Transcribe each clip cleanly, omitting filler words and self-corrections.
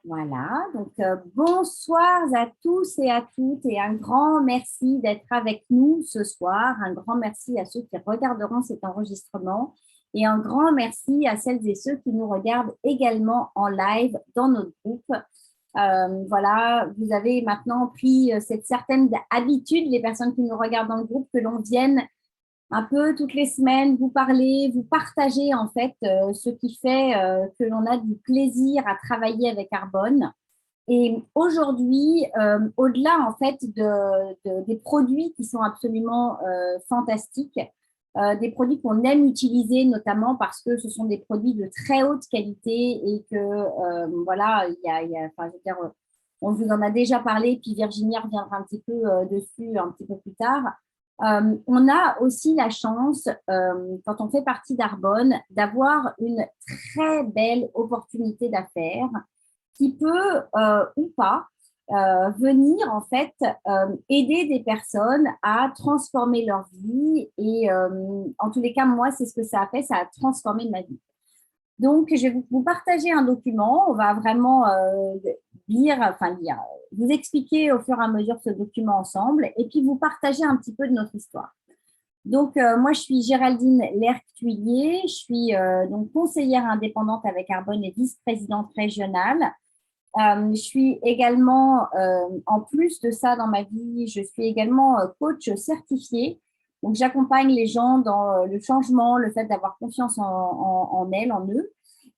Voilà, donc bonsoir à tous et à toutes et un grand merci d'être avec nous ce soir. Un grand merci à ceux qui regarderont cet enregistrement et un grand merci à celles et ceux qui nous regardent également en live dans notre groupe. Voilà, vous avez maintenant pris cette certaine habitude, les personnes qui nous regardent dans le groupe, que l'on vienne un peu toutes les semaines, vous parler, vous partager en fait ce qui fait que l'on a du plaisir à travailler avec Arbonne. Et aujourd'hui, au-delà en fait des produits qui sont absolument fantastiques, des produits qu'on aime utiliser notamment parce que ce sont des produits de très haute qualité et que voilà, enfin, je veux dire, on vous en a déjà parlé, puis Virginie reviendra un petit peu dessus un petit peu plus tard. On a aussi la chance, quand on fait partie d'Arbonne, d'avoir une très belle opportunité d'affaires qui peut ou pas venir en fait aider des personnes à transformer leur vie. Et en tous les cas, moi, c'est ce que ça a fait, ça a transformé ma vie. Donc, je vais vous partager un document. On va vraiment lire, vous expliquer au fur et à mesure ce document ensemble et puis vous partager un petit peu de notre histoire. Donc, moi, je suis Géraldine Lerc-Thuillier. Je suis donc conseillère indépendante avec Arbonne et vice-présidente régionale. Je suis également, en plus de ça dans ma vie, je suis également coach certifié. Donc, j'accompagne les gens dans le changement, le fait d'avoir confiance en elles, en eux.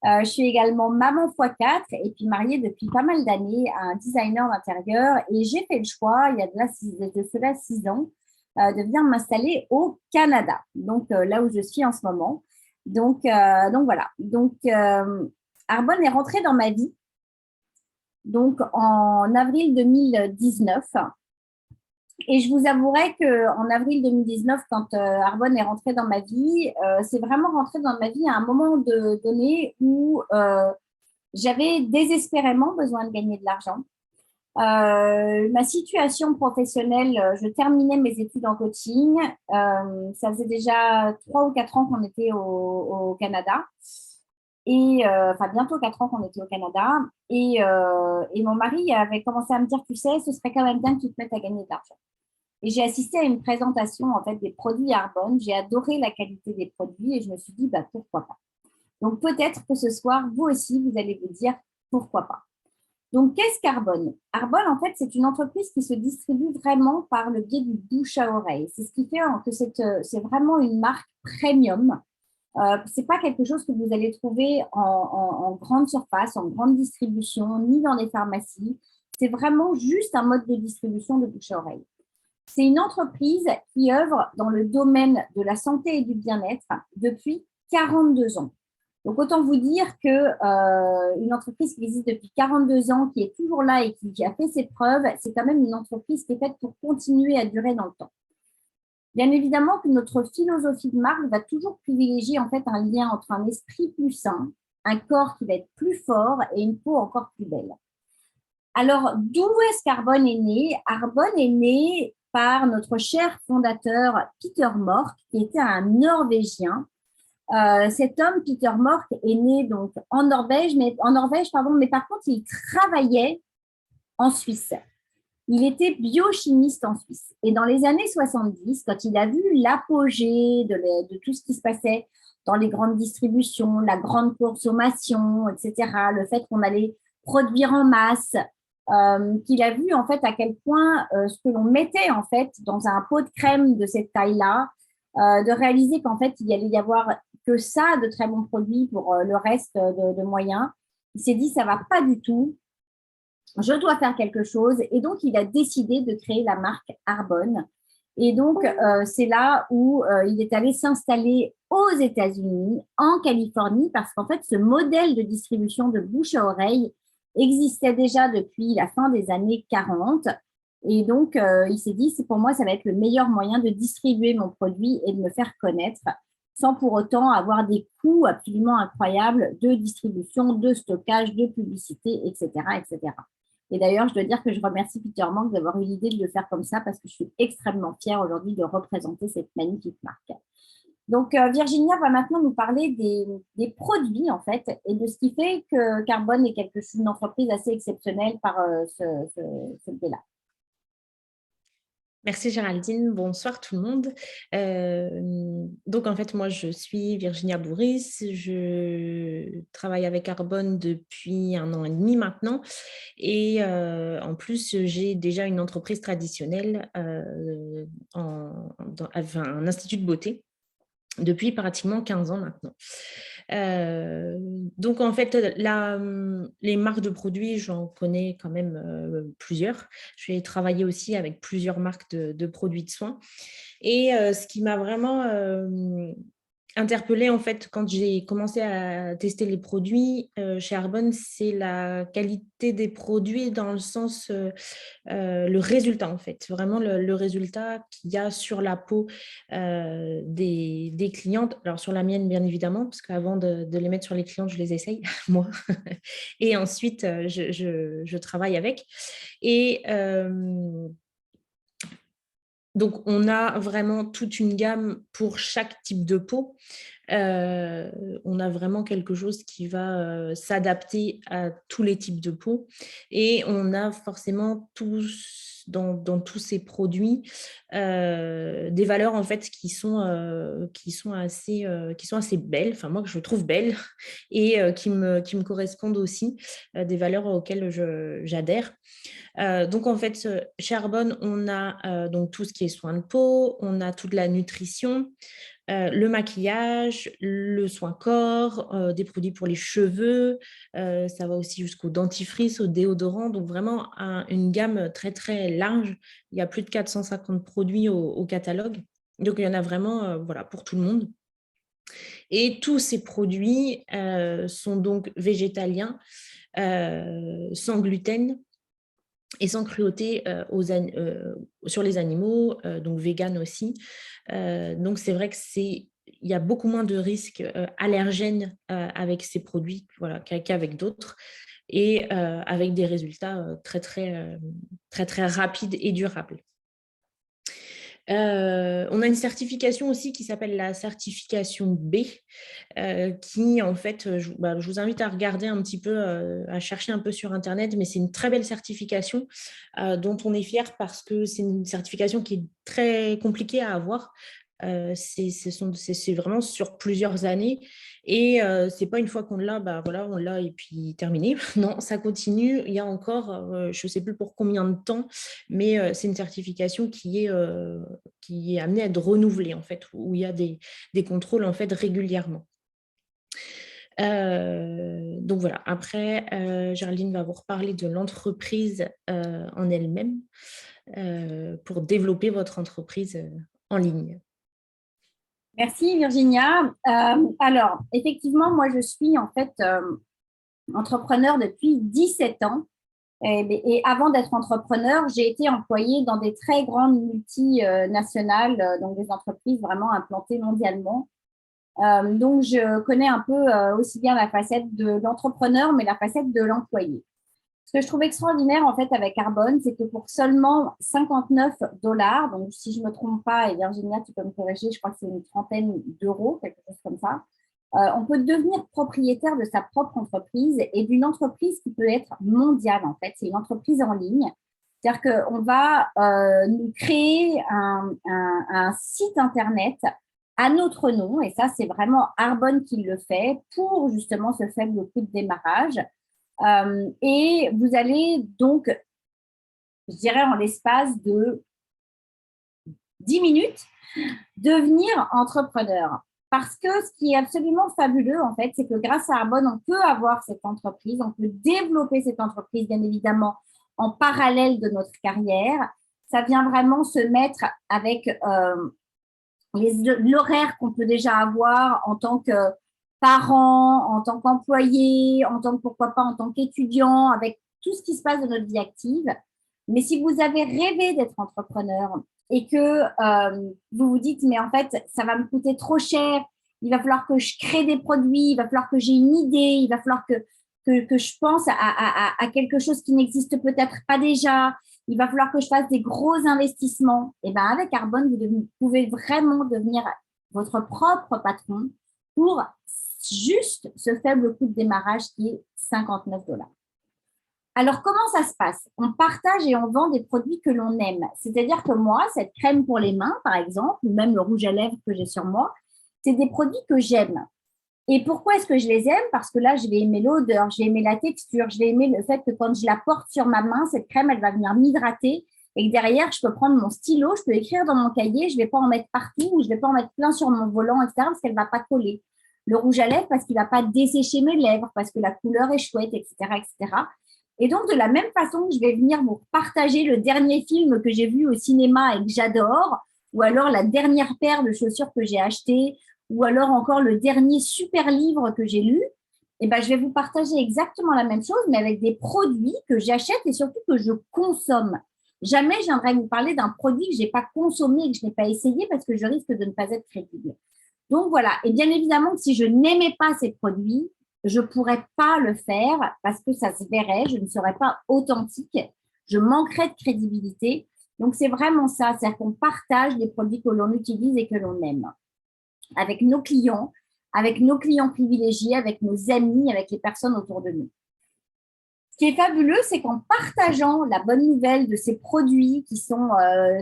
Je suis également maman x4 et puis mariée depuis pas mal d'années à un designer d'intérieur. Et j'ai fait le choix, il y a de cela 6 ans, de venir m'installer au Canada, donc là où je suis en ce moment. Donc voilà. Donc, Arbonne est rentrée dans ma vie donc en avril 2019. Et je vous avouerai qu'en avril 2019, quand Arbonne est rentrée dans ma vie, c'est vraiment rentré dans ma vie à un moment donné où j'avais désespérément besoin de gagner de l'argent. Ma situation professionnelle, je terminais mes études en coaching. Ça faisait déjà 3 ou 4 ans qu'on était au Canada. Et enfin, bientôt 4 ans qu'on était au Canada. Et mon mari avait commencé à me dire, tu sais, ce serait quand même bien que tu te mettes à gagner de l'argent. Et j'ai assisté à une présentation en fait des produits Arbonne. J'ai adoré la qualité des produits et je me suis dit, bah, pourquoi pas. Donc peut-être que ce soir, vous aussi, vous allez vous dire, pourquoi pas. Donc, qu'est-ce qu'Arbonne? Arbonne, en fait, c'est une entreprise qui se distribue vraiment par le biais du bouche à oreille. C'est ce qui fait que c'est vraiment une marque premium. C'est pas quelque chose que vous allez trouver en grande surface, en grande distribution, ni dans les pharmacies. C'est vraiment juste un mode de distribution de bouche à oreille. C'est une entreprise qui œuvre dans le domaine de la santé et du bien-être depuis 42 ans. Donc, autant vous dire que une entreprise qui existe depuis 42 ans, qui est toujours là et qui a fait ses preuves, c'est quand même une entreprise qui est faite pour continuer à durer dans le temps. Bien évidemment que notre philosophie de marque va toujours privilégier en fait un lien entre un esprit plus sain, un corps qui va être plus fort et une peau encore plus belle. Alors, d'où est-ce qu'Arbonne est né? Arbonne est né par notre cher fondateur Peter Mork, qui était un Norvégien. Cet homme, Peter Mork, est né donc en Norvège, mais par contre, il travaillait en Suisse. Il était biochimiste en Suisse. Et dans les années 70, quand il a vu l'apogée de tout ce qui se passait dans les grandes distributions, la grande consommation, etc., le fait qu'on allait produire en masse, qu'il a vu en fait à quel point ce que l'on mettait en fait dans un pot de crème de cette taille-là, de réaliser qu'en fait il y allait y avoir que ça de très bons produits pour le reste de moyens. Il s'est dit ça va pas du tout, je dois faire quelque chose. Et donc, il a décidé de créer la marque Arbonne. Et donc, c'est là où il est allé s'installer aux États-Unis, en Californie, parce qu'en fait, ce modèle de distribution de bouche à oreille existait déjà depuis la fin des années 40. Et donc, il s'est dit, c'est pour moi, ça va être le meilleur moyen de distribuer mon produit et de me faire connaître sans pour autant avoir des coûts absolument incroyables de distribution, de stockage, de publicité, etc., etc. Et d'ailleurs, je dois dire que je remercie Peter Mork d'avoir eu l'idée de le faire comme ça parce que je suis extrêmement fière aujourd'hui de représenter cette magnifique marque. Donc, Virginia va maintenant nous parler des produits, en fait, et de ce qui fait que Carbone est une entreprise assez exceptionnelle par ce biais-là. Merci Géraldine, bonsoir tout le monde. Donc en fait, moi je suis Virginia Bourris, je travaille avec Carbone depuis 1 an et demi maintenant et en plus j'ai déjà une entreprise traditionnelle, enfin, un institut de beauté depuis pratiquement 15 ans maintenant. Donc, en fait, les marques de produits, j'en connais quand même plusieurs. J'ai travaillé aussi avec plusieurs marques de produits de soins. Et ce qui m'a vraiment interpellée, en fait, quand j'ai commencé à tester les produits chez Arbonne, c'est la qualité des produits dans le sens le résultat, en fait, vraiment le résultat qu'il y a sur la peau des clientes. Alors, sur la mienne, bien évidemment, parce qu'avant de les mettre sur les clientes, je les essaye, moi. Et ensuite, je travaille avec. Et donc, on a vraiment toute une gamme pour chaque type de peau. On a vraiment quelque chose qui va s'adapter à tous les types de peau. Et on a forcément tous, dans tous ces produits, des valeurs en fait qui sont assez belles, enfin moi que je trouve belles et qui me correspondent aussi, des valeurs auxquelles j'adhère. Donc, en fait, chez Arbonne, on a donc tout ce qui est soins de peau, on a toute la nutrition, le maquillage, le soin corps, des produits pour les cheveux, ça va aussi jusqu'au dentifrice, au déodorant, donc vraiment une gamme très, très large. Il y a plus de 450 produits au catalogue, donc il y en a vraiment voilà, pour tout le monde. Et tous ces produits sont donc végétaliens, sans gluten, et sans cruauté sur les animaux, donc vegan aussi. Donc, c'est vrai il y a beaucoup moins de risques allergènes avec ces produits voilà, qu'avec d'autres et avec des résultats très, très rapides et durables. On a une certification aussi qui s'appelle la certification B, qui en fait, je vous invite à regarder un petit peu, à chercher un peu sur Internet, mais c'est une très belle certification dont on est fier parce que c'est une certification qui est très compliquée à avoir. C'est vraiment sur plusieurs années et c'est pas une fois qu'on l'a, voilà, on l'a et puis terminé. Non, ça continue. Il y a encore, je sais plus pour combien de temps, mais c'est une certification qui est amenée à être renouvelée en fait, où il y a des contrôles en fait régulièrement. Donc voilà, après, Géraldine va vous reparler de l'entreprise en elle-même pour développer votre entreprise en ligne. Merci Virginia. Alors, effectivement, moi, je suis en fait entrepreneur depuis 17 ans. Et avant d'être entrepreneur, j'ai été employée dans des très grandes multinationales, donc des entreprises vraiment implantées mondialement. Donc, je connais un peu aussi bien la facette de l'entrepreneur, mais la facette de l'employé. Ce que je trouve extraordinaire en fait avec Arbonne, c'est que pour seulement 59 $, donc si je ne me trompe pas, et Virginia, tu peux me corriger, je crois que c'est une trentaine d'euros, quelque chose comme ça, on peut devenir propriétaire de sa propre entreprise et d'une entreprise qui peut être mondiale en fait. C'est une entreprise en ligne. C'est-à-dire qu'on va nous créer un site internet à notre nom, et ça, c'est vraiment Arbonne qui le fait pour justement ce faible coût de démarrage. Et vous allez donc, je dirais en l'espace de 10 minutes, devenir entrepreneur. Parce que ce qui est absolument fabuleux, en fait, c'est que grâce à Arbonne, on peut avoir cette entreprise, on peut développer cette entreprise, bien évidemment, en parallèle de notre carrière. Ça vient vraiment se mettre avec l'horaire qu'on peut déjà avoir en tant que parent, en tant qu'employé, en tant que, pourquoi pas, en tant qu'étudiant, avec tout ce qui se passe dans notre vie active. Mais si vous avez rêvé d'être entrepreneur et que vous vous dites, mais en fait, ça va me coûter trop cher, il va falloir que je crée des produits, il va falloir que j'ai une idée, il va falloir que je pense à quelque chose qui n'existe peut-être pas déjà, il va falloir que je fasse des gros investissements. Et bien, avec Arbonne, vous pouvez vraiment devenir votre propre patron, pour juste ce faible coût de démarrage qui est 59 $. Alors, comment ça se passe? On partage et on vend des produits que l'on aime. C'est-à-dire que moi, cette crème pour les mains, par exemple, ou même le rouge à lèvres que j'ai sur moi, c'est des produits que j'aime. Et pourquoi est-ce que je les aime? Parce que là, je vais aimer l'odeur, je vais aimer la texture, je vais aimer le fait que quand je la porte sur ma main, cette crème, elle va venir m'hydrater et que derrière, je peux prendre mon stylo, je peux écrire dans mon cahier, je ne vais pas en mettre partout ou je ne vais pas en mettre plein sur mon volant, etc., parce qu'elle ne va pas coller. Le rouge à lèvres, parce qu'il ne va pas dessécher mes lèvres, parce que la couleur est chouette, etc., etc. Et donc, de la même façon que je vais venir vous partager le dernier film que j'ai vu au cinéma et que j'adore, ou alors la dernière paire de chaussures que j'ai achetée, ou alors encore le dernier super livre que j'ai lu, eh ben, je vais vous partager exactement la même chose, mais avec des produits que j'achète et surtout que je consomme. Jamais je viendrai vous parler d'un produit que je n'ai pas consommé et que je n'ai pas essayé parce que je risque de ne pas être crédible. Donc voilà, et bien évidemment que si je n'aimais pas ces produits, je ne pourrais pas le faire parce que ça se verrait, je ne serais pas authentique, je manquerais de crédibilité. Donc c'est vraiment ça, c'est-à-dire qu'on partage des produits que l'on utilise et que l'on aime avec nos clients privilégiés, avec nos amis, avec les personnes autour de nous. Ce qui est fabuleux, c'est qu'en partageant la bonne nouvelle de ces produits qui sont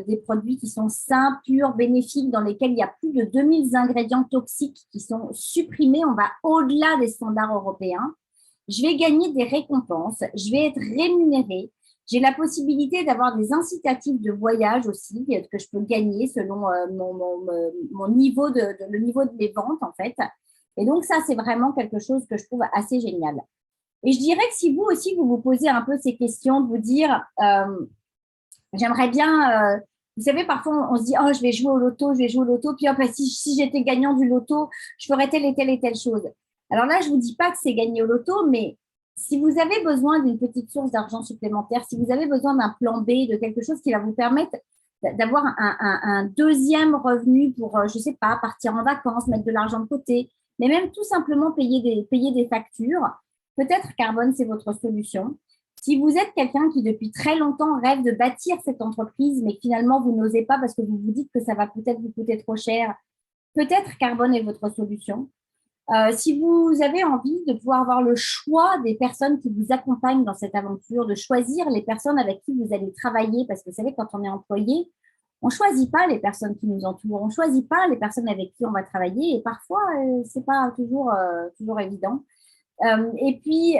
des produits qui sont sains, purs, bénéfiques, dans lesquels il y a plus de 2000 ingrédients toxiques qui sont supprimés, on va au-delà des standards européens. Je vais gagner des récompenses, je vais être rémunérée. J'ai la possibilité d'avoir des incitatifs de voyage aussi que je peux gagner selon mon niveau le niveau de mes ventes en fait. Et donc ça, c'est vraiment quelque chose que je trouve assez génial. Et je dirais que si vous aussi, vous vous posez un peu ces questions, de vous dire, j'aimerais bien, vous savez, parfois on se dit, oh, je vais jouer au loto, puis oh, bah, si j'étais gagnant du loto, je ferais telle et telle chose. Alors là, je ne vous dis pas que c'est gagner au loto, mais si vous avez besoin d'une petite source d'argent supplémentaire, si vous avez besoin d'un plan B, de quelque chose qui va vous permettre d'avoir un deuxième revenu pour, je ne sais pas, partir en vacances, mettre de l'argent de côté, mais même tout simplement payer des factures, peut-être Carbone, c'est votre solution. Si vous êtes quelqu'un qui, depuis très longtemps, rêve de bâtir cette entreprise, mais finalement, vous n'osez pas parce que vous vous dites que ça va peut-être vous coûter trop cher, peut-être Carbone est votre solution. Si vous avez envie de pouvoir avoir le choix des personnes qui vous accompagnent dans cette aventure, de choisir les personnes avec qui vous allez travailler, parce que vous savez, quand on est employé, on ne choisit pas les personnes qui nous entourent, on ne choisit pas les personnes avec qui on va travailler, et parfois, ce n'est pas toujours évident. Et puis,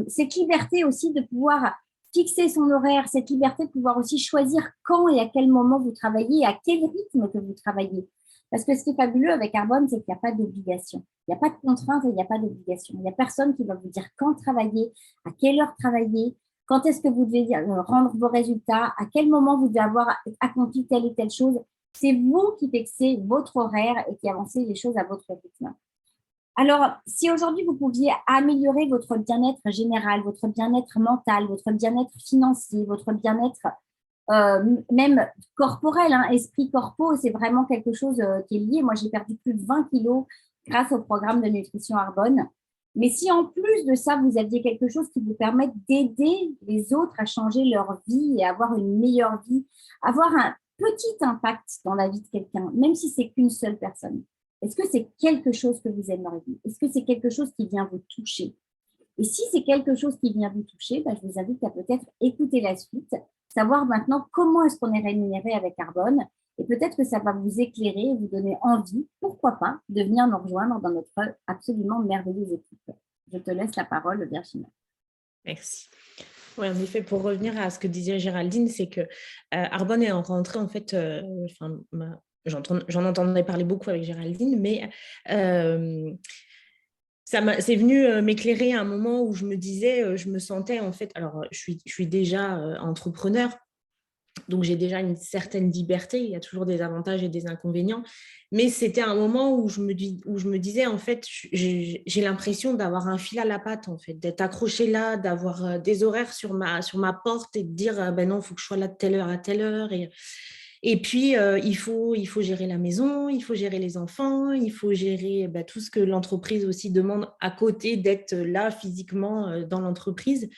cette liberté aussi de pouvoir fixer son horaire, cette liberté de pouvoir aussi choisir quand et à quel moment vous travaillez, et à quel rythme que vous travaillez. Parce que ce qui est fabuleux avec Carbone, c'est qu'il n'y a pas d'obligation. Il n'y a pas de contrainte et il n'y a pas d'obligation. Il n'y a personne qui va vous dire quand travailler, à quelle heure travailler, quand est-ce que vous devez rendre vos résultats, à quel moment vous devez avoir accompli telle et telle chose. C'est vous qui fixez votre horaire et qui avancez les choses à votre rythme. Alors, si aujourd'hui, vous pouviez améliorer votre bien-être général, votre bien-être mental, votre bien-être financier, votre bien-être même corporel, hein, esprit corpo, c'est vraiment quelque chose qui est lié. Moi, j'ai perdu plus de 20 kilos grâce au programme de nutrition Arbonne. Mais si en plus de ça, vous aviez quelque chose qui vous permette d'aider les autres à changer leur vie et avoir une meilleure vie, avoir un petit impact dans la vie de quelqu'un, même si c'est qu'une seule personne, est-ce que c'est quelque chose que vous aimeriez? Est-ce que c'est quelque chose qui vient vous toucher? Et si c'est quelque chose qui vient vous toucher, je vous invite à peut-être écouter la suite, savoir maintenant comment est-ce qu'on est rémunéré avec Carbone, et peut-être que ça va vous éclairer et vous donner envie, pourquoi pas, de venir nous rejoindre dans notre absolument merveilleuse équipe. Je te laisse la parole, Virginie. Merci. Oui, en effet, pour revenir à ce que disait Géraldine, c'est que Arbonne est rentré en fait, j'en entendais parler beaucoup avec Géraldine, mais c'est venu m'éclairer à un moment où je me disais, je me sentais en fait, alors je suis déjà entrepreneur, donc j'ai déjà une certaine liberté, il y a toujours des avantages et des inconvénients, mais c'était un moment où je me disais en fait, j'ai l'impression d'avoir un fil à la patte en fait, d'être accrochée là, d'avoir des horaires sur ma porte et de dire ben non, il faut que je sois là de telle heure à telle heure. Et puis, il faut gérer la maison, il faut gérer les enfants, il faut gérer tout ce que l'entreprise aussi demande à côté d'être là physiquement dans l'entreprise.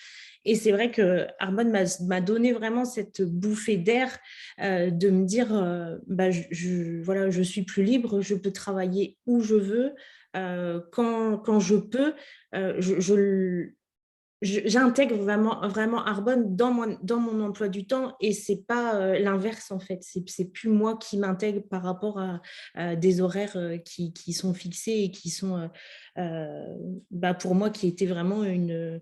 Et c'est vrai que Arbonne m'a donné vraiment cette bouffée d'air de me dire, voilà, je suis plus libre, je peux travailler où je veux, quand je peux. J'intègre vraiment Arbonne dans mon emploi du temps et c'est pas l'inverse en fait. C'est plus moi qui m'intègre par rapport à des horaires qui sont fixés et qui sont pour moi qui était vraiment une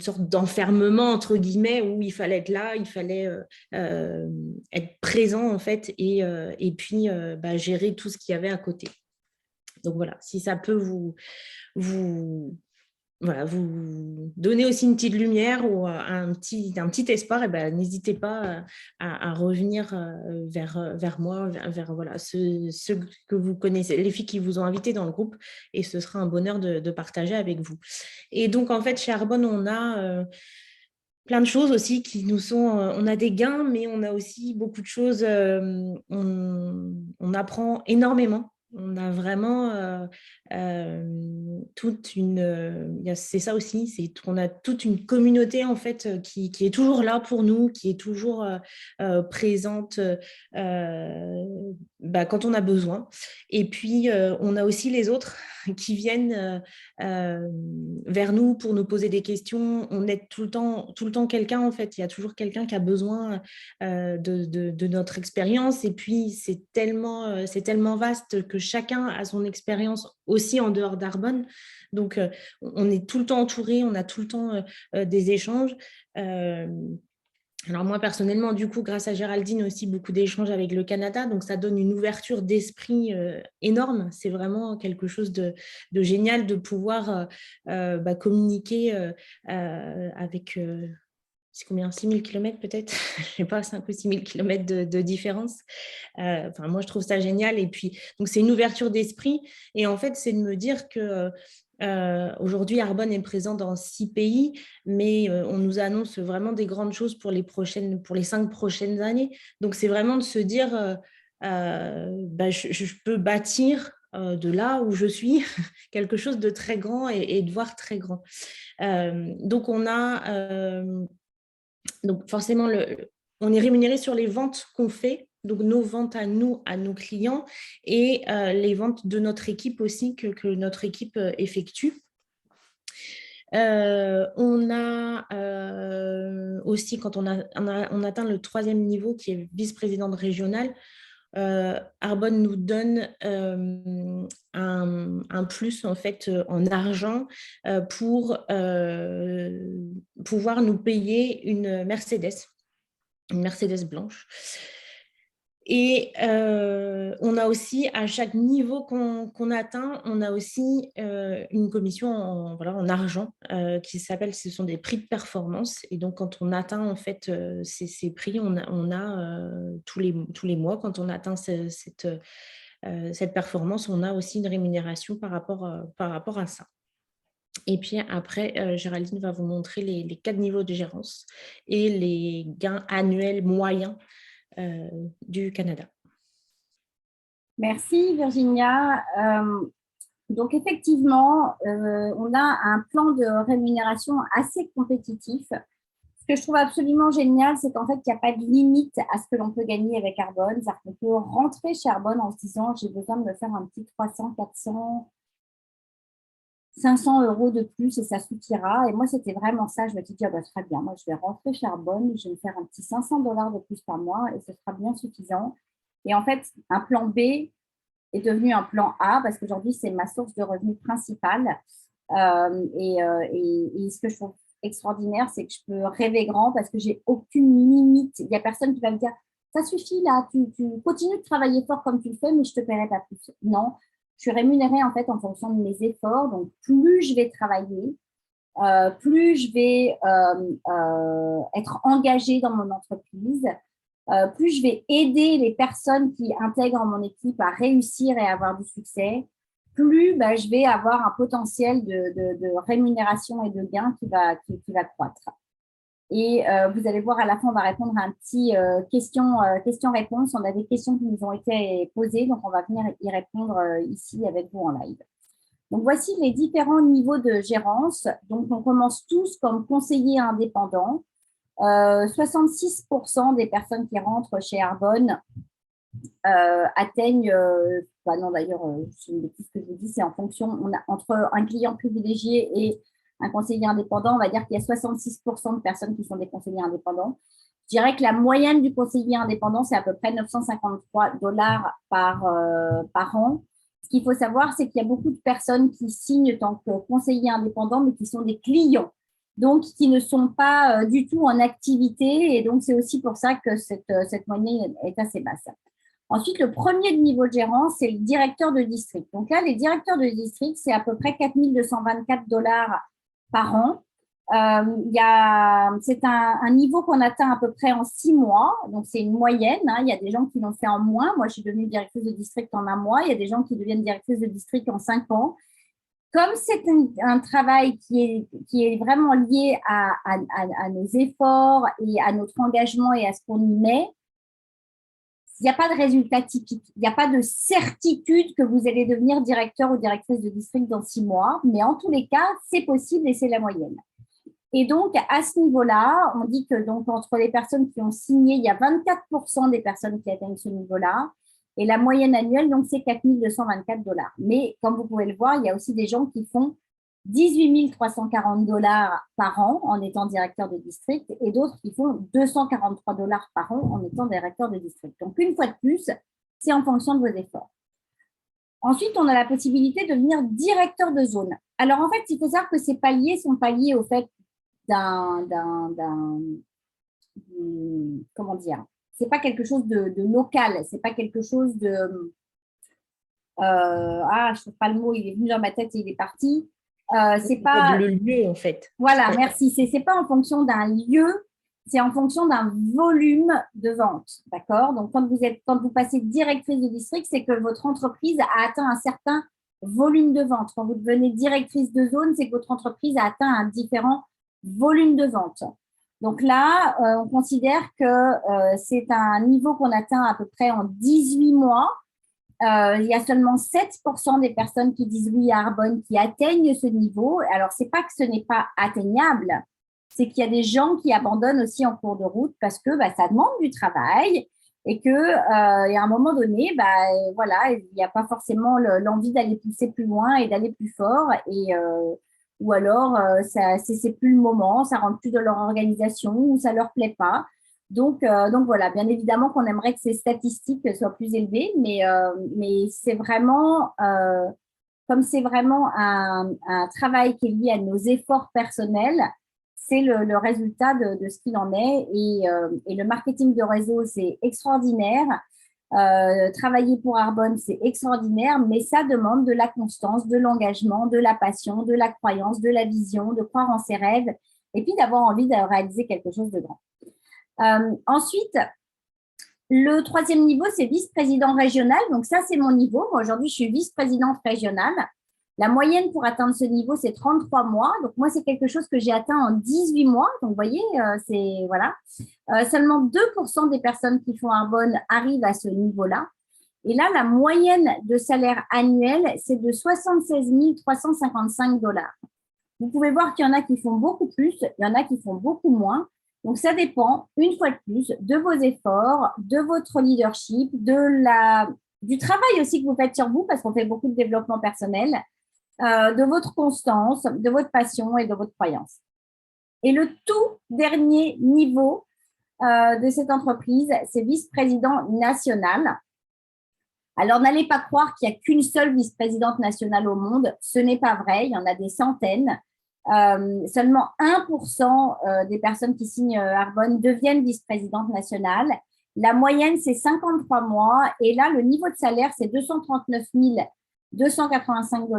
sorte d'enfermement entre guillemets où il fallait être là, il fallait être présent en fait et puis gérer tout ce qu'il y avait à côté. Donc voilà, si ça peut vous voilà, vous donner aussi une petite lumière ou un petit espoir, et n'hésitez pas à revenir vers moi, vers voilà, ceux que vous connaissez, les filles qui vous ont invité dans le groupe, et ce sera un bonheur de partager avec vous. Et donc, en fait, chez Arbonne, on a plein de choses aussi qui nous sont... on a des gains, mais on a aussi beaucoup de choses. On apprend énormément. On a vraiment toute une... c'est ça aussi, c'est qu'on a toute une communauté en fait qui est toujours là pour nous, qui est toujours présente quand on a besoin. Et puis, on a aussi les autres qui viennent vers nous pour nous poser des questions. On aide tout le temps quelqu'un, en fait. Il y a toujours quelqu'un qui a besoin de notre expérience. Et puis, c'est tellement vaste que chacun a son expérience aussi en dehors d'Arbonne. Donc, on est tout le temps entouré, on a tout le temps des échanges. Alors moi, personnellement, du coup, grâce à Géraldine aussi, beaucoup d'échanges avec le Canada. Donc, ça donne une ouverture d'esprit énorme. C'est vraiment quelque chose de génial de pouvoir communiquer avec, c'est combien, 6 000 kilomètres peut-être? Je ne sais pas, 5 ou 6 000 kilomètres de différence. Moi, je trouve ça génial. Et puis, donc, c'est une ouverture d'esprit. Et en fait, c'est de me dire que aujourd'hui, Arbonne est présent dans 6 pays, mais on nous annonce vraiment des grandes choses pour les 5 prochaines années. Donc, c'est vraiment de se dire, je peux bâtir de là où je suis quelque chose de très grand et de voir très grand. Donc, donc forcément, on est rémunéré sur les ventes qu'on fait, donc nos ventes à nos clients et les ventes de notre équipe aussi que notre équipe effectue. On a aussi, quand on atteint le 3e niveau qui est vice-présidente régionale, Arbonne nous donne un plus en fait en argent pour pouvoir nous payer une Mercedes blanche. Et on a aussi, à chaque niveau qu'on atteint, on a aussi une commission en argent ce sont des prix de performance. Et donc, quand on atteint en fait ces prix, on a tous les mois, quand on atteint cette performance, on a aussi une rémunération par rapport à ça. Et puis après, Géraldine va vous montrer les 4 niveaux de gérance et les gains annuels moyens du Canada. Merci Virginia. Donc effectivement, on a un plan de rémunération assez compétitif. Ce que je trouve absolument génial, c'est qu'en fait, il n'y a pas de limite à ce que l'on peut gagner avec Arbonne. C'est-à-dire qu'on peut rentrer chez Arbonne en se disant j'ai besoin de me faire un petit 300, 400, 500 euros de plus et ça suffira. Et moi, c'était vraiment ça. Je me suis dit, très bien, moi, je vais rentrer chez Arbonne, je vais me faire un petit 500 $ de plus par mois et ce sera bien suffisant. Et en fait, un plan B est devenu un plan A parce qu'aujourd'hui, c'est ma source de revenus principale. Et ce que je trouve extraordinaire, c'est que je peux rêver grand parce que j'ai aucune limite. Il n'y a personne qui va me dire, ça suffit là, tu continues de travailler fort comme tu le fais, mais je ne te paierai pas plus. Non, je suis rémunérée en fait en fonction de mes efforts. Donc, plus je vais travailler, plus je vais être engagée dans mon entreprise, plus je vais aider les personnes qui intègrent mon équipe à réussir et à avoir du succès, plus je vais avoir un potentiel de rémunération et de gain qui va croître. Et vous allez voir, à la fin, on va répondre à un petit question-réponse. On a des questions qui nous ont été posées, donc on va venir y répondre ici avec vous en live. Donc, voici les différents niveaux de gérance. Donc, on commence tous comme conseiller indépendant. 66% des personnes qui rentrent chez Arbonne atteignent, non d'ailleurs, c'est une bêtise que je vous dis, c'est en fonction, entre un client privilégié et un conseiller indépendant, on va dire qu'il y a 66% de personnes qui sont des conseillers indépendants. Je dirais que la moyenne du conseiller indépendant, c'est à peu près 953 $ par an. Ce qu'il faut savoir, c'est qu'il y a beaucoup de personnes qui signent en tant que conseiller indépendant, mais qui sont des clients, donc qui ne sont pas du tout en activité. Et donc, c'est aussi pour ça que cette moyenne est assez basse. Ensuite, le premier niveau de gérance, c'est le directeur de district. Donc là, les directeurs de district, c'est à peu près 4 224 $ par an. C'est un niveau qu'on atteint à peu près en 6 mois. Donc, c'est une moyenne. Il y a des gens qui l'ont fait en moins. Moi, je suis devenue directrice de district en 1 mois. Il y a des gens qui deviennent directrice de district en 5 ans. Comme c'est un travail qui est vraiment lié à nos efforts et à notre engagement et à ce qu'on y met, il n'y a pas de résultat typique. Il n'y a pas de certitude que vous allez devenir directeur ou directrice de district dans 6 mois. Mais en tous les cas, c'est possible et c'est la moyenne. Et donc, à ce niveau-là, on dit que donc, entre les personnes qui ont signé, il y a 24% des personnes qui atteignent ce niveau-là. Et la moyenne annuelle, donc, c'est 4 224 $. Mais comme vous pouvez le voir, il y a aussi des gens qui font 18 340 $ par an en étant directeur de district et d'autres qui font 243 $ par an en étant directeur de district. Donc, une fois de plus, c'est en fonction de vos efforts. Ensuite, on a la possibilité de devenir directeur de zone. Alors, en fait, il faut savoir que ces paliers sont pas liés au fait comment dire, c'est pas quelque chose de local, c'est pas quelque chose de je trouve pas le mot, il est venu dans ma tête et il est parti. C'est pas le lieu en fait. Voilà, merci. C'est pas en fonction d'un lieu, c'est en fonction d'un volume de vente, d'accord? Donc quand vous passez directrice de district, c'est que votre entreprise a atteint un certain volume de vente. Quand vous devenez directrice de zone, c'est que votre entreprise a atteint un différent volume de vente. Donc là, on considère que c'est un niveau qu'on atteint à peu près en 18 mois. Il y a seulement 7% des personnes qui disent oui à Arbonne qui atteignent ce niveau. Alors, ce n'est pas que ce n'est pas atteignable, c'est qu'il y a des gens qui abandonnent aussi en cours de route parce que ça demande du travail et qu'à un moment donné, voilà, il n'y a pas forcément l'envie d'aller pousser plus loin et d'aller plus fort. Ou alors, c'est plus le moment, ça ne rentre plus dans leur organisation ou ça ne leur plaît pas. Donc voilà, bien évidemment qu'on aimerait que ces statistiques soient plus élevées, mais c'est vraiment, comme c'est vraiment un travail qui est lié à nos efforts personnels, c'est le résultat de ce qu'il en est. Et le marketing de réseau, c'est extraordinaire. Travailler pour Arbonne, c'est extraordinaire, mais ça demande de la constance, de l'engagement, de la passion, de la croyance, de la vision, de croire en ses rêves et puis d'avoir envie de réaliser quelque chose de grand. Ensuite, le troisième niveau, c'est vice-président régional. Donc ça, c'est mon niveau. Moi, aujourd'hui, je suis vice-présidente régionale. La moyenne pour atteindre ce niveau, c'est 33 mois. Donc moi, c'est quelque chose que j'ai atteint en 18 mois. Donc, vous voyez, c'est voilà. Seulement 2% des personnes qui font Arbonne arrivent à ce niveau-là. Et là, la moyenne de salaire annuel, c'est de 76 355 $. Vous pouvez voir qu'il y en a qui font beaucoup plus, il y en a qui font beaucoup moins. Donc, ça dépend, une fois de plus, de vos efforts, de votre leadership, du travail aussi que vous faites sur vous, parce qu'on fait beaucoup de développement personnel, de votre constance, de votre passion et de votre croyance. Et le tout dernier niveau de cette entreprise, c'est vice-président national. Alors, n'allez pas croire qu'il n'y a qu'une seule vice-présidente nationale au monde. Ce n'est pas vrai, il y en a des centaines. Seulement 1% des personnes qui signent Arbonne deviennent vice-présidente nationale. La moyenne, c'est 53 mois. Et là, le niveau de salaire, c'est 239 285 $.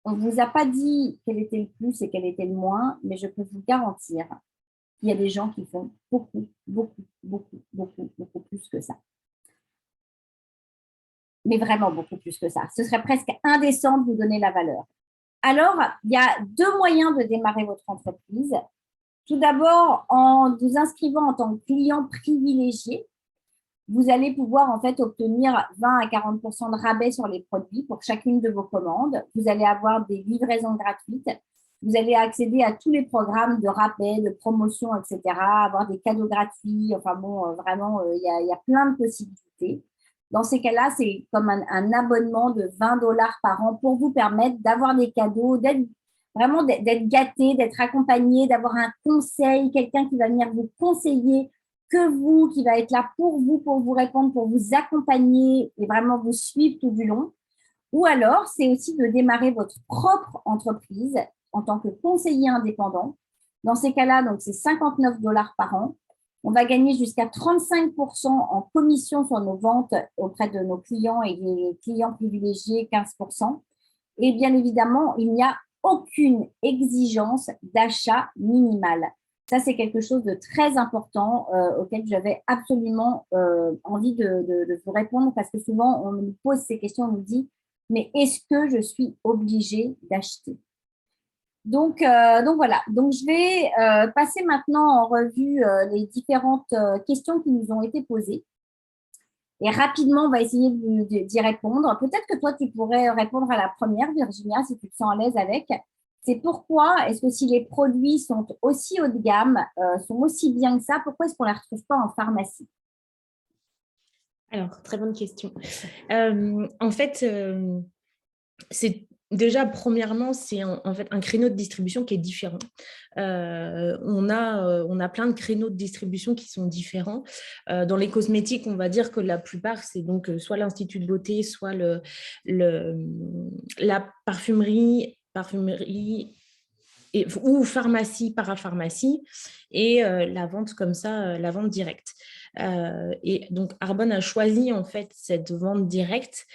On ne vous a pas dit quel était le plus et quel était le moins, mais je peux vous garantir qu'il y a des gens qui font beaucoup, beaucoup, beaucoup, beaucoup, beaucoup plus que ça. Mais vraiment beaucoup plus que ça. Ce serait presque indécent de vous donner la valeur. Alors, il y a 2 moyens de démarrer votre entreprise. Tout d'abord, en vous inscrivant en tant que client privilégié, vous allez pouvoir en fait obtenir 20 à 40 de rabais sur les produits pour chacune de vos commandes. Vous allez avoir des livraisons gratuites. Vous allez accéder à tous les programmes de rabais, de promotion, etc. Avoir des cadeaux gratuits. Enfin bon, vraiment, il y a plein de possibilités. Dans ces cas-là, c'est comme un abonnement de 20 $ par an pour vous permettre d'avoir des cadeaux, d'être gâté, d'être accompagné, d'avoir un conseil, quelqu'un qui va venir vous conseiller que vous, qui va être là pour vous répondre, pour vous accompagner et vraiment vous suivre tout du long. Ou alors, c'est aussi de démarrer votre propre entreprise en tant que conseiller indépendant. Dans ces cas-là, donc c'est 59 $ par an. On va gagner jusqu'à 35% en commission sur nos ventes auprès de nos clients et les clients privilégiés, 15%. Et bien évidemment, il n'y a aucune exigence d'achat minimal. Ça, c'est quelque chose de très important auquel j'avais absolument envie de vous répondre parce que souvent, on nous pose ces questions, on nous dit, mais est-ce que je suis obligée d'acheter? Donc voilà, donc je vais passer maintenant en revue les différentes questions qui nous ont été posées. Et rapidement, on va essayer d'y répondre. Peut-être que toi, tu pourrais répondre à la première, Virginia, si tu te sens à l'aise avec. C'est pourquoi est-ce que si les produits sont aussi haut de gamme, sont aussi bien que ça, pourquoi est-ce qu'on ne les retrouve pas en pharmacie? Alors, très bonne question. En fait, c'est déjà, premièrement, c'est en fait un créneau de distribution qui est différent. On a plein de créneaux de distribution qui sont différents. Dans les cosmétiques, on va dire que la plupart, c'est donc soit l'Institut de beauté, soit la parfumerie ou pharmacie, parapharmacie, et la vente comme ça, la vente directe. Et donc, Arbonne a choisi en fait cette vente directe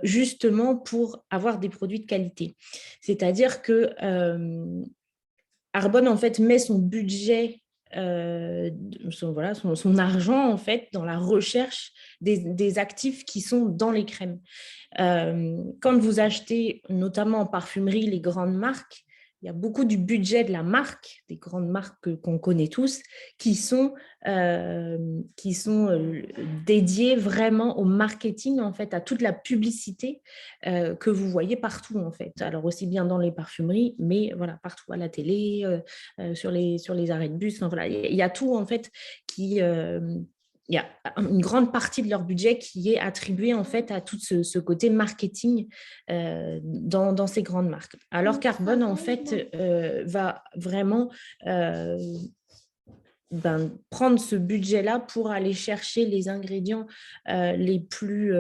justement pour avoir des produits de qualité. C'est-à-dire que Arbonne en fait met son budget, son argent en fait dans la recherche des actifs qui sont dans les crèmes. Quand vous achetez notamment en parfumerie les grandes marques, il y a beaucoup du budget de la marque, des grandes marques qu'on connaît tous, qui sont dédiées vraiment au marketing, en fait, à toute la publicité que vous voyez partout, en fait. Alors, aussi bien dans les parfumeries, mais voilà, partout à la télé, sur les arrêts de bus. Enfin, voilà, il y a tout, en fait, il y a une grande partie de leur budget qui est attribuée en fait à tout ce côté marketing dans ces grandes marques. Alors Carbone en fait va vraiment prendre ce budget-là pour aller chercher les ingrédients les plus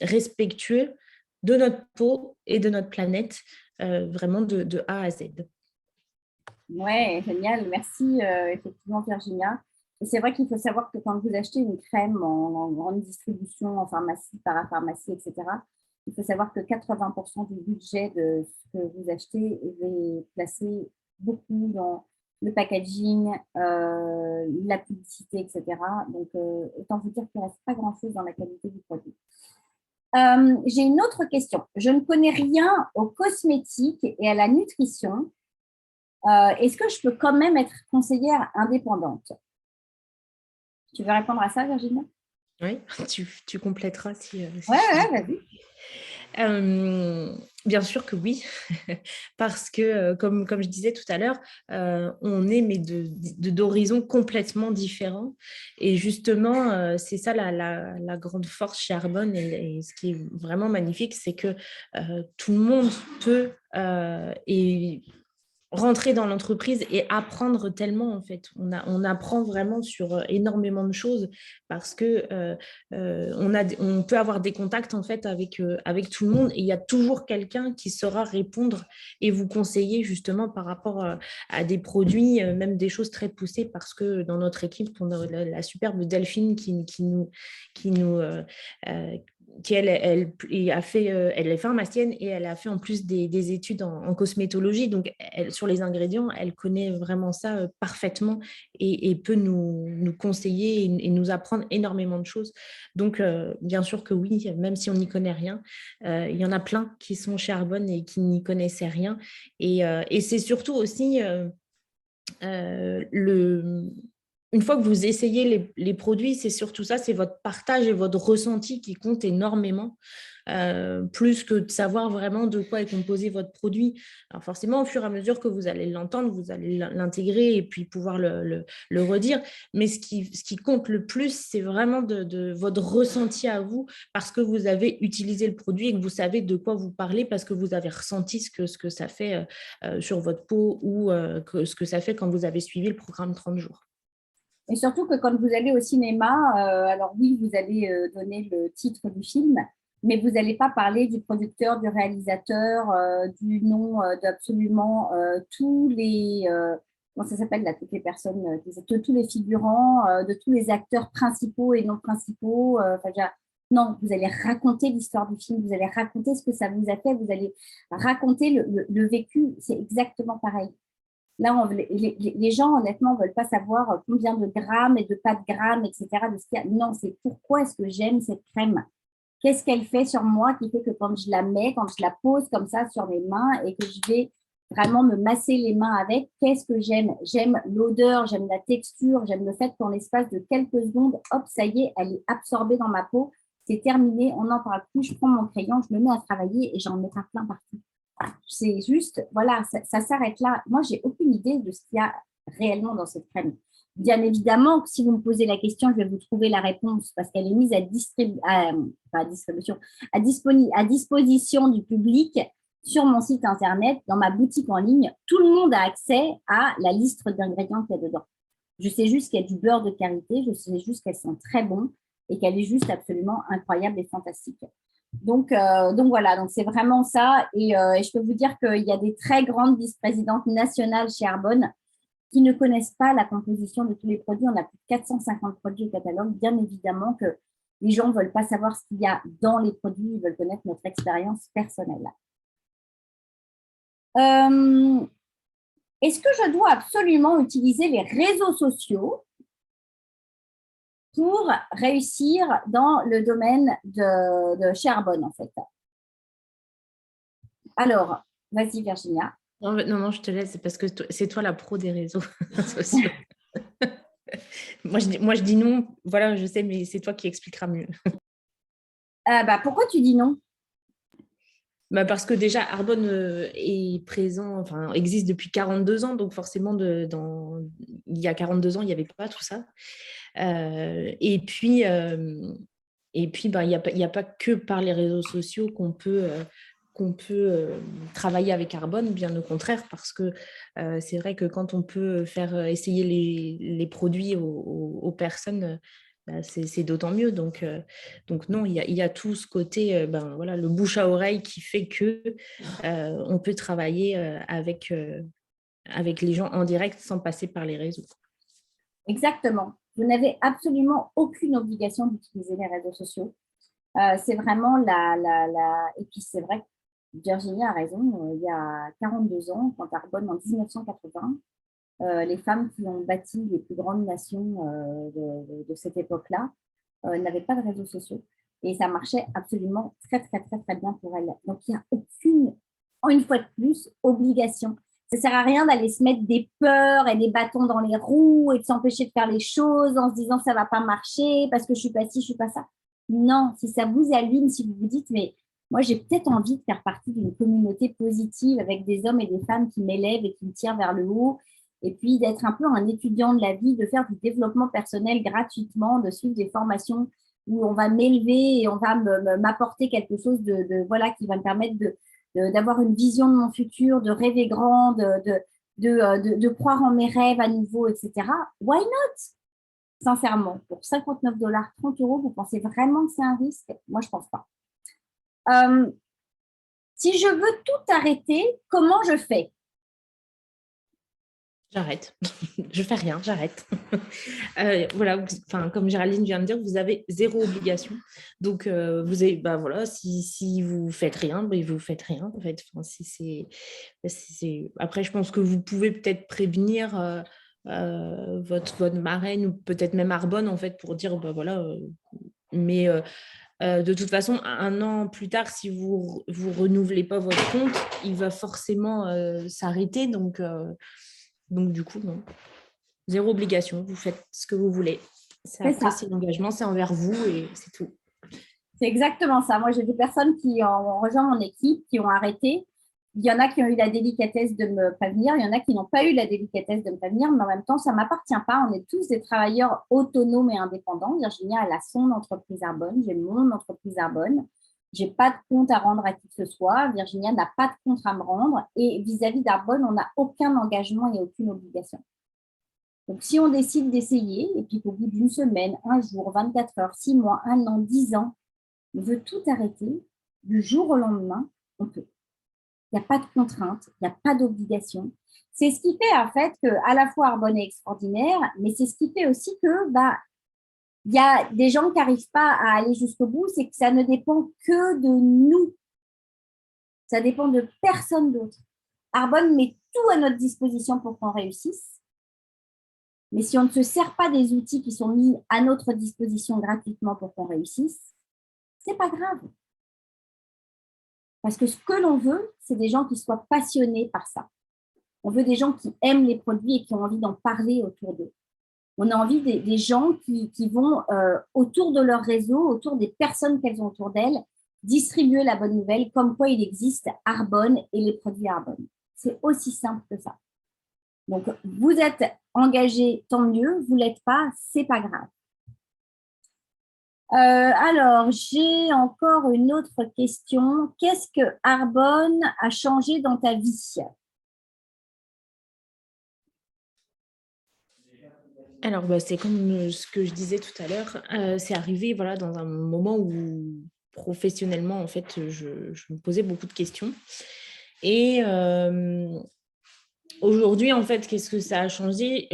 respectueux de notre peau et de notre planète, vraiment de A à Z. Ouais, génial. Merci, effectivement, Virginia. Et c'est vrai qu'il faut savoir que quand vous achetez une crème en grande distribution, en pharmacie, parapharmacie, etc., il faut savoir que 80% du budget de ce que vous achetez est placé beaucoup dans le packaging, la publicité, etc. Donc, autant vous dire qu'il ne reste pas grand-chose dans la qualité du produit. J'ai une autre question. Je ne connais rien aux cosmétiques et à la nutrition. Est-ce que je peux quand même être conseillère indépendante? Tu veux répondre à ça, Virginia? Oui, tu compléteras si Ouais, vas-y. Bien sûr que oui, parce que, comme je disais tout à l'heure, on est mais d'horizons complètement différents. Et justement, c'est ça la grande force chez Arbonne et ce qui est vraiment magnifique, c'est que tout le monde peut et rentrer dans l'entreprise et apprendre tellement en fait. On apprend vraiment sur énormément de choses parce que on peut avoir des contacts en fait avec tout le monde et il y a toujours quelqu'un qui saura répondre et vous conseiller justement par rapport à des produits, même des choses très poussées parce que dans notre équipe, on a la superbe Delphine qui nous qui elle est pharmacienne et elle a fait en plus des études en cosmétologie. Donc, sur les ingrédients, elle connaît vraiment ça parfaitement et peut nous conseiller et nous apprendre énormément de choses. Donc, bien sûr que oui, même si on n'y connaît rien, il y en a plein qui sont chez Arbonne et qui n'y connaissaient rien. Et c'est surtout aussi une fois que vous essayez les produits, c'est surtout ça, c'est votre partage et votre ressenti qui compte énormément, plus que de savoir vraiment de quoi est composé votre produit. Alors forcément, au fur et à mesure que vous allez l'entendre, vous allez l'intégrer et puis pouvoir le redire. Mais ce qui compte le plus, c'est vraiment de votre ressenti à vous, parce que vous avez utilisé le produit et que vous savez de quoi vous parlez, parce que vous avez ressenti ce que ça fait sur votre peau, ou ce que ça fait quand vous avez suivi le programme 30 jours. Et surtout que quand vous allez au cinéma, alors oui, vous allez donner le titre du film, mais vous n'allez pas parler du producteur, du réalisateur, du nom d'absolument tous les, comment ça s'appelle là, toutes les personnes, de tous les figurants, de tous les acteurs principaux et non principaux. Non, vous allez raconter l'histoire du film, vous allez raconter ce que ça vous a fait, vous allez raconter le vécu. C'est exactement pareil. Là, les gens, honnêtement, ne veulent pas savoir combien de grammes et de pas de grammes, etc. De ce qu'il y a. Non, c'est pourquoi est-ce que j'aime cette crème. Qu'est-ce qu'elle fait sur moi qui fait que quand je la mets, quand je la pose comme ça sur mes mains et que je vais vraiment me masser les mains avec, qu'est-ce que j'aime? J'aime l'odeur, j'aime la texture, j'aime le fait qu'en l'espace de quelques secondes, hop, ça y est, elle est absorbée dans ma peau. C'est terminé, on n'en parle plus, je prends mon crayon, je me mets à travailler et j'en mets plein partout. C'est juste, voilà, ça s'arrête là. Moi, j'ai aucune idée de ce qu'il y a réellement dans cette crème. Bien évidemment que si vous me posez la question, je vais vous trouver la réponse parce qu'elle est mise à disposition du public sur mon site internet, dans ma boutique en ligne. Tout le monde a accès à la liste d'ingrédients qu'il y a dedans. Je sais juste qu'il y a du beurre de karité, je sais juste qu'elles sont très bonnes et qu'elle est juste absolument incroyable et fantastique. Donc voilà, donc c'est vraiment ça. Et je peux vous dire qu'il y a des très grandes vice-présidentes nationales chez Arbonne qui ne connaissent pas la composition de tous les produits. On a plus de 450 produits au catalogue. Bien évidemment que les gens ne veulent pas savoir ce qu'il y a dans les produits, ils veulent connaître notre expérience personnelle. Est-ce que je dois absolument utiliser les réseaux sociaux pour réussir dans le domaine de chez Arbonne, en fait? Alors, vas-y, Virginia. Non, je te laisse, c'est parce que c'est toi la pro des réseaux sociaux. moi, je dis non, voilà, je sais, mais c'est toi qui expliqueras mieux. Pourquoi tu dis non? Parce que déjà, Arbonne est présent, enfin, existe depuis 42 ans, donc forcément, il y a 42 ans, il n'y avait pas tout ça. Et puis, il n'y a pas que par les réseaux sociaux qu'on peut travailler avec Arbonne, bien au contraire, parce que c'est vrai que quand on peut faire essayer les produits aux personnes, c'est d'autant mieux. Donc non, il y a tout ce côté, voilà, le bouche à oreille qui fait que on peut travailler avec les gens en direct sans passer par les réseaux. Exactement. Vous n'avez absolument aucune obligation d'utiliser les réseaux sociaux. C'est vraiment Et puis, c'est vrai que Virginie a raison. Il y a 42 ans, quand Arbonne, en 1980, les femmes qui ont bâti les plus grandes nations de cette époque-là n'avaient pas de réseaux sociaux. Et ça marchait absolument très, très, très, très bien pour elles. Donc, il n'y a aucune, une fois de plus, obligation. Ça ne sert à rien d'aller se mettre des peurs et des bâtons dans les roues et de s'empêcher de faire les choses en se disant ça ne va pas marcher parce que je ne suis pas ci, je ne suis pas ça. Non, si ça vous allume, si vous vous dites, mais moi, j'ai peut-être envie de faire partie d'une communauté positive avec des hommes et des femmes qui m'élèvent et qui me tirent vers le haut, et puis d'être un peu un étudiant de la vie, de faire du développement personnel gratuitement, de suivre des formations où on va m'élever et on va m'apporter quelque chose voilà, qui va me permettre d'avoir une vision de mon futur, de rêver grand, de croire en mes rêves à nouveau, etc. Why not? Sincèrement, pour 59 $, 30 €, vous pensez vraiment que c'est un risque? Moi, je ne pense pas. Si je veux tout arrêter, comment je fais? J'arrête. Je fais rien, j'arrête. Voilà, comme Géraldine vient de dire, vous avez zéro obligation. Donc, vous avez, voilà, si vous faites rien, vous faites rien. En fait. Après, je pense que vous pouvez peut-être prévenir votre marraine ou peut-être même Arbonne, en fait, pour dire, voilà. Mais de toute façon, 1 an plus tard, si vous renouvelez pas votre compte, il va forcément s'arrêter. Donc Donc, du coup, non. Zéro obligation. Vous faites ce que vous voulez. Après, c'est l'engagement, c'est envers vous et c'est tout. C'est exactement ça. Moi, j'ai des personnes qui ont rejoint mon équipe, qui ont arrêté. Il y en a qui ont eu la délicatesse de me prévenir. Il y en a qui n'ont pas eu la délicatesse de me prévenir. Mais en même temps, ça ne m'appartient pas. On est tous des travailleurs autonomes et indépendants. Virginia, elle a son entreprise Arbonne. J'ai mon entreprise Arbonne. Je n'ai pas de compte à rendre à qui que ce soit. Virginia n'a pas de compte à me rendre. Et vis-à-vis d'Arbonne, on n'a aucun engagement et aucune obligation. Donc, si on décide d'essayer, et puis qu'au bout d'une semaine, un jour, 24 heures, 6 mois, 1 an, 10 ans, on veut tout arrêter, du jour au lendemain, on peut. Il n'y a pas de contrainte, il n'y a pas d'obligation. C'est ce qui fait en fait qu'à la fois Arbonne est extraordinaire, mais c'est ce qui fait aussi que il y a des gens qui n'arrivent pas à aller jusqu'au bout, c'est que ça ne dépend que de nous. Ça dépend de personne d'autre. Arbonne met tout à notre disposition pour qu'on réussisse. Mais si on ne se sert pas des outils qui sont mis à notre disposition gratuitement pour qu'on réussisse, c'est pas grave. Parce que ce que l'on veut, c'est des gens qui soient passionnés par ça. On veut des gens qui aiment les produits et qui ont envie d'en parler autour d'eux. On a envie des gens qui vont, autour de leur réseau, autour des personnes qu'elles ont autour d'elles, distribuer la bonne nouvelle, comme quoi il existe Arbonne et les produits Arbonne. C'est aussi simple que ça. Donc, vous êtes engagé, tant mieux. Vous ne l'êtes pas, c'est pas grave. Alors, j'ai encore une autre question. Qu'est-ce que Arbonne a changé dans ta vie? Alors, c'est comme ce que je disais tout à l'heure. C'est arrivé voilà, dans un moment où professionnellement, en fait, je me posais beaucoup de questions. Et aujourd'hui, en fait, qu'est-ce que ça a changé,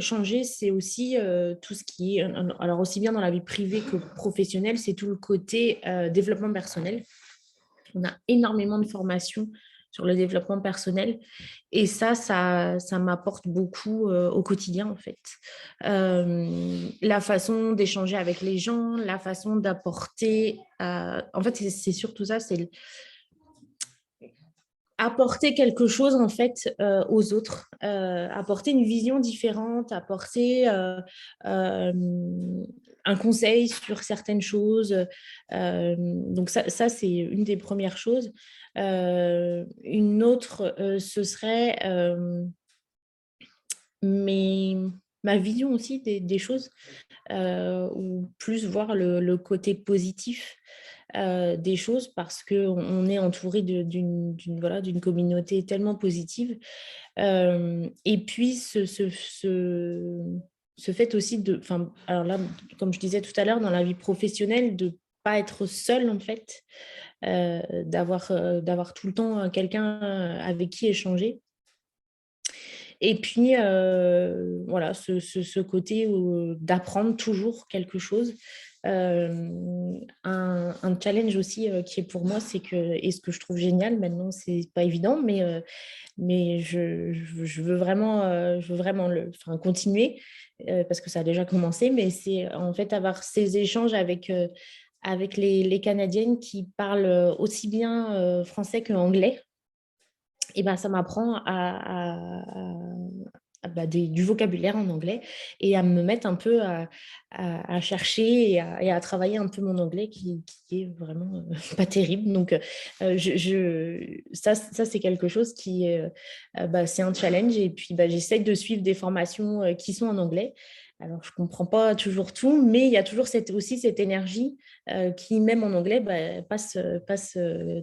c'est aussi tout ce qui est, alors aussi bien dans la vie privée que professionnelle, c'est tout le côté développement personnel. On a énormément de formations sur le développement personnel et ça m'apporte beaucoup au quotidien, en fait. La façon d'échanger avec les gens, la façon d'apporter, en fait, c'est surtout ça, c'est apporter quelque chose en fait aux autres, apporter une vision différente, apporter un conseil sur certaines choses. Donc ça c'est une des premières choses. Une autre, ce serait ma vision aussi des choses, ou plus voir le côté positif des choses parce qu'on est entouré d'une communauté tellement positive. Et puis, ce fait aussi alors là, comme je disais tout à l'heure, dans la vie professionnelle, de ne pas être seul en fait, d'avoir tout le temps quelqu'un avec qui échanger. Et puis, voilà, ce côté d'apprendre toujours quelque chose. Un challenge aussi qui est pour moi, c'est que, et ce que je trouve génial, maintenant, c'est pas évident, mais je veux vraiment, continuer parce que ça a déjà commencé, mais c'est en fait avoir ces échanges avec les Canadiennes qui parlent aussi bien français qu'anglais. Et ben, ça m'apprend du vocabulaire en anglais et à me mettre un peu à chercher et à travailler un peu mon anglais qui est vraiment pas terrible. Donc, ça c'est quelque chose qui est, c'est un challenge. Et puis, j'essaie de suivre des formations qui sont en anglais. Alors, je ne comprends pas toujours tout, mais il y a toujours aussi cette énergie qui, même en anglais, passe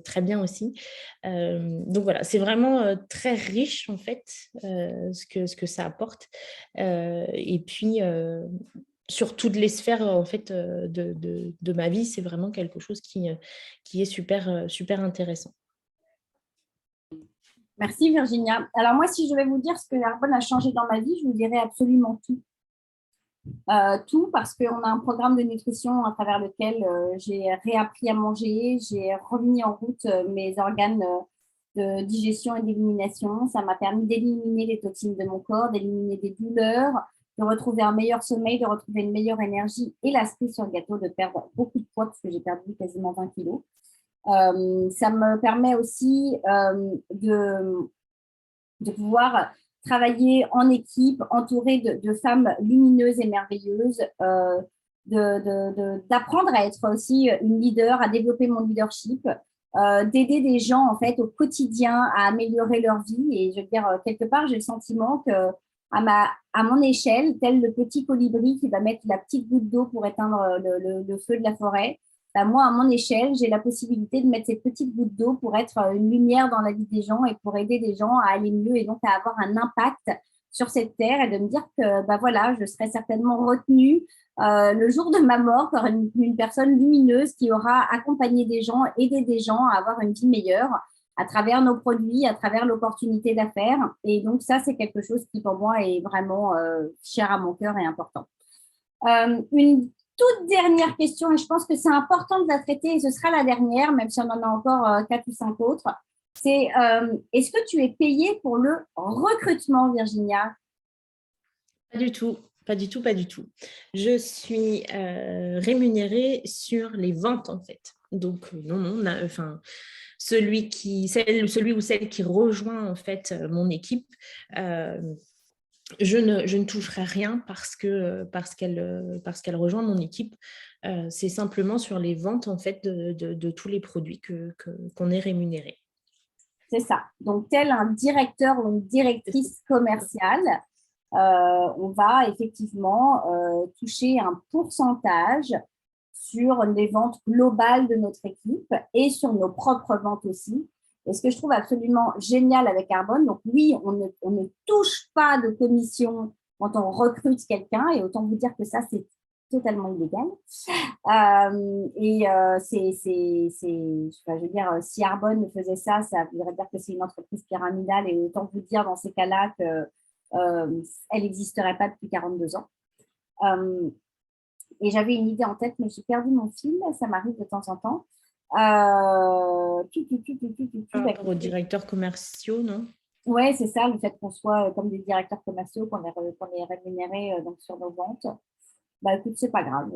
très bien aussi. Donc voilà, c'est vraiment très riche en fait, ce que ça apporte. Et puis, sur toutes les sphères en fait, de ma vie, c'est vraiment quelque chose qui est super intéressant. Merci Virginia. Alors moi, si je vais vous dire ce que Arbonne a changé dans ma vie, je vous dirai absolument tout. Tout parce qu'on a un programme de nutrition à travers lequel j'ai réappris à manger, j'ai remis en route mes organes de digestion et d'élimination. Ça m'a permis d'éliminer les toxines de mon corps, d'éliminer des douleurs, de retrouver un meilleur sommeil, de retrouver une meilleure énergie et l'aspect sur le gâteau, de perdre beaucoup de poids parce que j'ai perdu quasiment 20 kilos. Ça me permet aussi de pouvoir travailler en équipe, entourée de femmes lumineuses et merveilleuses, d'apprendre à être aussi une leader, à développer mon leadership, d'aider des gens en fait au quotidien à améliorer leur vie. Et je veux dire, quelque part, j'ai le sentiment que à mon échelle, tel le petit colibri qui va mettre la petite goutte d'eau pour éteindre le feu de la forêt, bah, moi, à mon échelle, j'ai la possibilité de mettre cette petite goutte d'eau pour être une lumière dans la vie des gens et pour aider des gens à aller mieux et donc à avoir un impact sur cette terre et de me dire que bah, voilà, je serai certainement retenue le jour de ma mort par une personne lumineuse qui aura accompagné des gens, aidé des gens à avoir une vie meilleure à travers nos produits, à travers l'opportunité d'affaires. Et donc, ça, c'est quelque chose qui, pour moi, est vraiment cher à mon cœur et important. Une toute dernière question, et je pense que c'est important de la traiter, et ce sera la dernière, même si on en a encore 4 ou 5 autres. C'est est-ce que tu es payée pour le recrutement, Virginia? Pas du tout, pas du tout, pas du tout. Je suis rémunérée sur les ventes, en fait. Donc, non, enfin, celui ou celle qui rejoint, en fait, mon équipe, je ne toucherai rien parce qu'elle rejoint mon équipe. C'est simplement sur les ventes, en fait, de tous les produits qu'on est rémunéré. C'est ça. Donc, tel un directeur ou une directrice commerciale, on va effectivement toucher un pourcentage sur les ventes globales de notre équipe et sur nos propres ventes aussi. Et ce que je trouve absolument génial avec Arbonne, donc oui, on ne touche pas de commission quand on recrute quelqu'un, et autant vous dire que ça, c'est totalement illégal. Je veux dire, si Arbonne faisait ça, ça voudrait dire que c'est une entreprise pyramidale, et autant vous dire dans ces cas-là que elle n'existerait pas depuis 42 ans. Et j'avais une idée en tête, mais j'ai perdu mon fil, ça m'arrive de temps en temps. Par rapport aux directeurs commerciaux, non? Oui, c'est ça, le fait qu'on soit comme des directeurs commerciaux, qu'on est rémunérés donc sur nos ventes. Bah écoute, c'est pas grave.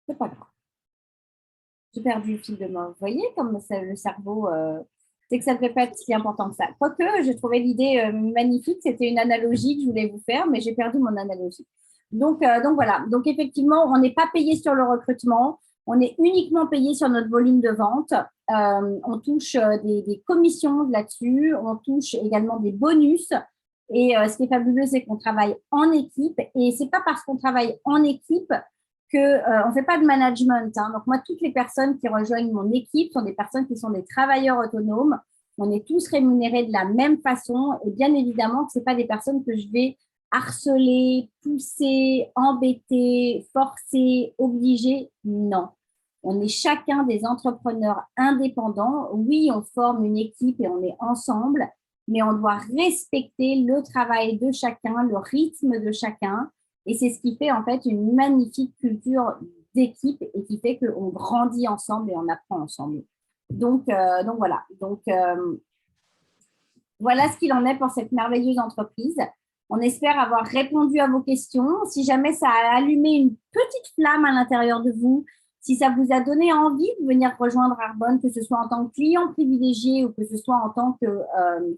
C'est pas grave. J'ai perdu le fil de main. Vous voyez comme le cerveau, c'est que ça ne devait pas être si important que ça. Quoique, j'ai trouvé l'idée magnifique. C'était une analogie que je voulais vous faire, mais j'ai perdu mon analogie. Donc voilà. Donc effectivement, on n'est pas payé sur le recrutement. On est uniquement payé sur notre volume de vente. On touche des commissions là-dessus. On touche également des bonus. Et ce qui est fabuleux, c'est qu'on travaille en équipe. Et c'est pas parce qu'on travaille en équipe qu'on ne fait pas de management. Hein. Donc, moi, toutes les personnes qui rejoignent mon équipe sont des personnes qui sont des travailleurs autonomes. On est tous rémunérés de la même façon. Et bien évidemment que ce n'est pas des personnes que je vais harceler, pousser, embêter, forcer, obliger. Non. On est chacun des entrepreneurs indépendants. Oui, on forme une équipe et on est ensemble, mais on doit respecter le travail de chacun, le rythme de chacun. Et c'est ce qui fait en fait une magnifique culture d'équipe et qui fait qu'on grandit ensemble et on apprend ensemble. Donc voilà. Voilà ce qu'il en est pour cette merveilleuse entreprise. On espère avoir répondu à vos questions. Si jamais ça a allumé une petite flamme à l'intérieur de vous, si ça vous a donné envie de venir rejoindre Arbonne, que ce soit en tant que client privilégié ou que ce soit en tant que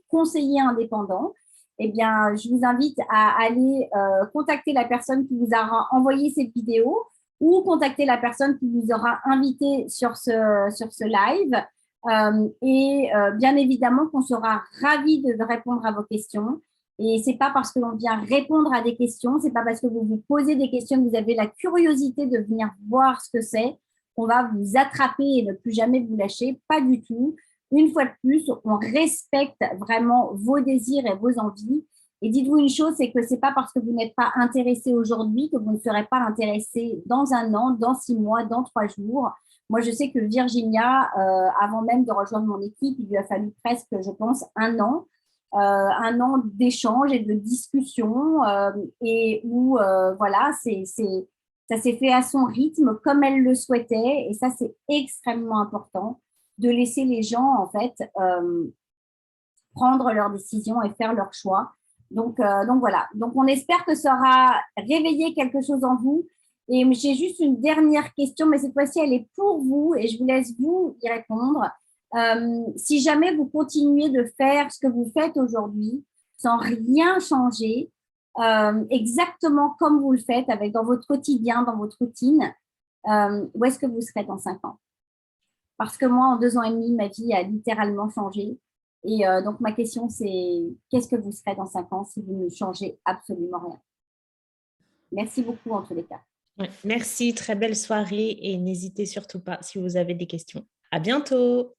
conseiller indépendant, eh bien, je vous invite à aller contacter la personne qui vous aura envoyé cette vidéo ou contacter la personne qui vous aura invité sur ce live. Bien évidemment qu'on sera ravis de répondre à vos questions. Et ce n'est pas parce que l'on vient répondre à des questions, ce n'est pas parce que vous vous posez des questions, que vous avez la curiosité de venir voir ce que c'est, qu'on va vous attraper et ne plus jamais vous lâcher. Pas du tout. Une fois de plus, on respecte vraiment vos désirs et vos envies. Et dites-vous une chose, c'est que ce n'est pas parce que vous n'êtes pas intéressé aujourd'hui que vous ne serez pas intéressé dans 1 an, dans 6 mois, dans 3 jours. Moi, je sais que Virginia, avant même de rejoindre mon équipe, il lui a fallu presque, je pense, 1 an. 1 an d'échange et de discussion et où, voilà, ça s'est fait à son rythme comme elle le souhaitait. Et ça, c'est extrêmement important de laisser les gens, en fait, prendre leurs décisions et faire leurs choix. Donc voilà. Donc, on espère que ça aura réveillé quelque chose en vous. Et j'ai juste une dernière question, mais cette fois-ci, elle est pour vous et je vous laisse vous y répondre. Si jamais vous continuez de faire ce que vous faites aujourd'hui, sans rien changer, exactement comme vous le faites, avec dans votre quotidien, dans votre routine, où est-ce que vous serez dans 5 ans? Parce que moi, en 2 ans et demi, ma vie a littéralement changé. Et donc, ma question, c'est qu'est-ce que vous serez dans 5 ans si vous ne changez absolument rien? Merci beaucoup en tous les cas. Ouais, merci, très belle soirée et n'hésitez surtout pas si vous avez des questions. À bientôt!